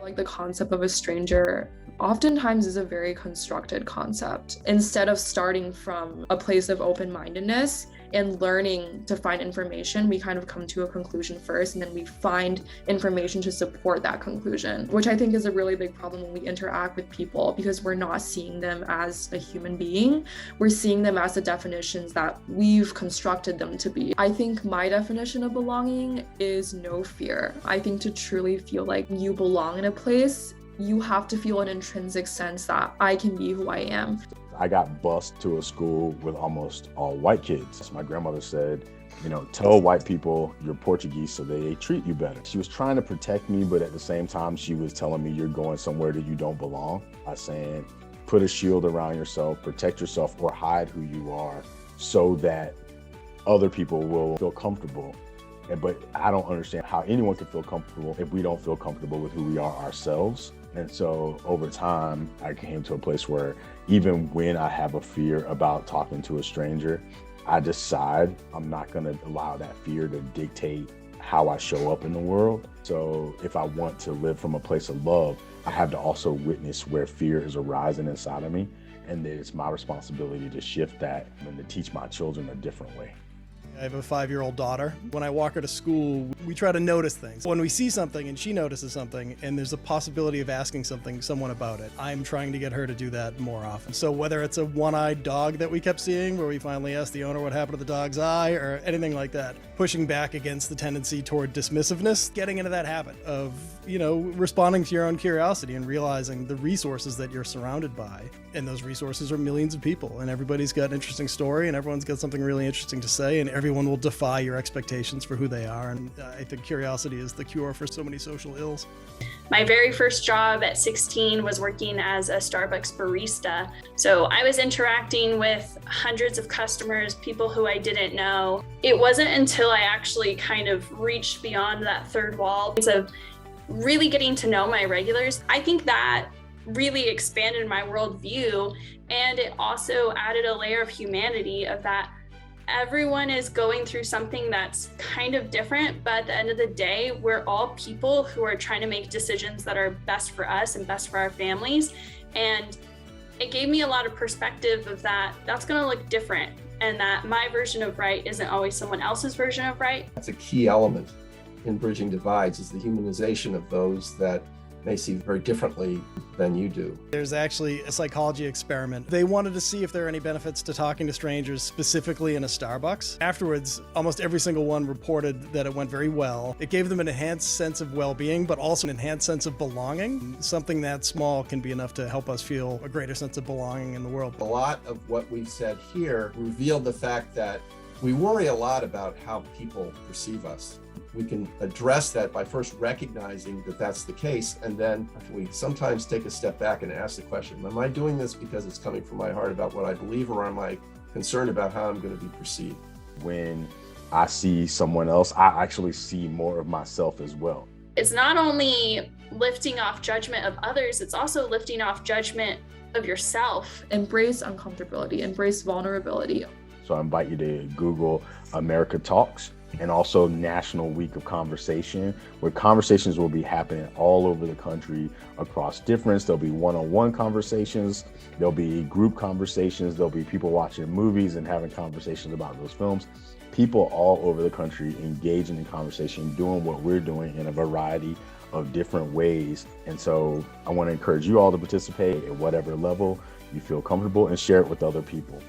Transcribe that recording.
Like the concept of a stranger oftentimes is a very constructed concept. Instead of starting from a place of open-mindedness and learning to find information, we kind of come to a conclusion first, and then we find information to support that conclusion, which I think is a really big problem when we interact with people, because we're not seeing them as a human being. We're seeing them as the definitions that we've constructed them to be. I think my definition of belonging is no fear. I think to truly feel like you belong in a place, you have to feel an intrinsic sense that I can be who I am. I got bused to a school with almost all white kids. My grandmother said, tell white people you're Portuguese so they treat you better. She was trying to protect me, but at the same time, she was telling me you're going somewhere that you don't belong by saying, put a shield around yourself, protect yourself, or hide who you are so that other people will feel comfortable. But I don't understand how anyone can feel comfortable if we don't feel comfortable with who we are ourselves. And so over time, I came to a place where even when I have a fear about talking to a stranger, I decide I'm not going to allow that fear to dictate how I show up in the world. So if I want to live from a place of love, I have to also witness where fear is arising inside of me. And then it's my responsibility to shift that and to teach my children a different way. I have a 5-year-old daughter. When I walk her to school, we try to notice things. When we see something and she notices something and there's a possibility of asking someone about it, I'm trying to get her to do that more often. So whether it's a one-eyed dog that we kept seeing, where we finally asked the owner what happened to the dog's eye, or anything like that, pushing back against the tendency toward dismissiveness, getting into that habit of, responding to your own curiosity and realizing the resources that you're surrounded by. And those resources are millions of people, and everybody's got an interesting story, and everyone's got something really interesting to say, and everyone will defy your expectations for who they are. And I think curiosity is the cure for so many social ills. My very first job at 16 was working as a Starbucks barista. So I was interacting with hundreds of customers, people who I didn't know. It wasn't until I actually kind of reached beyond that third wall of really getting to know my regulars. I think that really expanded my worldview, and it also added a layer of humanity of that everyone is going through something that's kind of different, but at the end of the day, we're all people who are trying to make decisions that are best for us and best for our families. And it gave me a lot of perspective of that's going to look different, and that my version of right isn't always someone else's version of right. That's a key element in bridging divides, is the humanization of those that may see very differently than you do. There's actually a psychology experiment. They wanted to see if there are any benefits to talking to strangers, specifically in a Starbucks. Afterwards, almost every single one reported that it went very well. It gave them an enhanced sense of well-being, but also an enhanced sense of belonging. Something that small can be enough to help us feel a greater sense of belonging in the world. A lot of what we've said here revealed the fact that we worry a lot about how people perceive us. We can address that by first recognizing that that's the case, and then we sometimes take a step back and ask the question, am I doing this because it's coming from my heart about what I believe, or am I concerned about how I'm going to be perceived? When I see someone else, I actually see more of myself as well. It's not only lifting off judgment of others, it's also lifting off judgment of yourself. Embrace uncomfortability, embrace vulnerability. So I invite you to Google America Talks, and also National Week of Conversation, where conversations will be happening all over the country across difference. There'll be one-on-one conversations, there'll be group conversations, there'll be people watching movies and having conversations about those films. People all over the country engaging in conversation, doing what we're doing in a variety of different ways. And so I want to encourage you all to participate at whatever level you feel comfortable, and share it with other people.